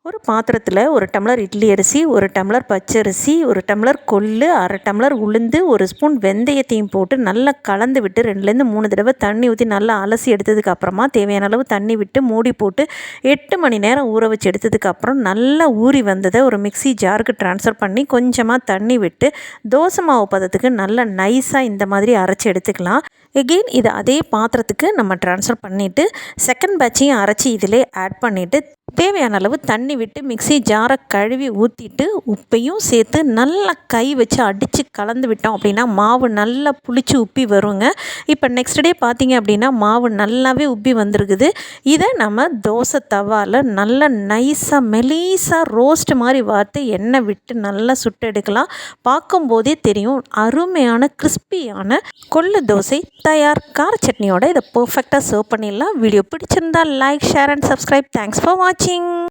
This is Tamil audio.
ஒரு பாத்திரத்தில் ஒரு டம்ளர் இட்லி அரிசி, ஒரு டம்ளர் பச்சரிசி, ஒரு டம்ளர் கொள்ளு, அரை டம்ளர் உளுந்து, ஒரு ஸ்பூன் வெந்தயத்தையும் போட்டு நல்லா கலந்து விட்டு 2லேருந்து 3 தடவை தண்ணி ஊற்றி நல்லா அலசி எடுத்ததுக்கு அப்புறமா தேவையான அளவு தண்ணி விட்டு மூடி போட்டு 8 மணி நேரம் ஊற வச்சு எடுத்ததுக்கப்புறம் நல்லா ஊறி வந்ததை ஒரு மிக்ஸி ஜாருக்கு ட்ரான்ஸ்ஃபர் பண்ணி கொஞ்சமாக தண்ணி விட்டு தோசை மாவு பதத்துக்கு நல்லா நைஸாக இந்த மாதிரி அரைச்சி எடுத்துக்கலாம். எகெயின் இதை அதே பாத்திரத்துக்கு நம்ம ட்ரான்ஸ்ஃபர் பண்ணிவிட்டு செகண்ட் பேட்சையும் அரைச்சி இதிலே ஆட் பண்ணிவிட்டு தேவையான அளவு தண்ணி விட்டு மிக்ஸி ஜாரை கழுவி ஊற்றிட்டு உப்பையும் சேர்த்து நல்லா கை வச்சு அடித்து கலந்து விட்டோம் அப்படின்னா மாவு நல்லா புளிச்சு உப்பி வருங்க. இப்போ நெக்ஸ்ட் டே பார்த்திங்க அப்படின்னா மாவு நல்லாவே உப்பி வந்திருக்குது. இதை நம்ம தோசை தவாவில் நல்லா நைஸாக மெலீஸாக ரோஸ்ட் மாதிரி வார்த்து எண்ணெய் விட்டு நல்லா சுட்டு எடுக்கலாம். பார்க்கும்போதே தெரியும் அருமையான கிறிஸ்பியான கொள்ளு தோசை தயார். கார சட்னியோட இதை பர்ஃபெக்டாக சர்வ் பண்ணிடலாம். வீடியோ பிடிச்சிருந்தால் like, share and subscribe. Thanks for வாட்சிங்.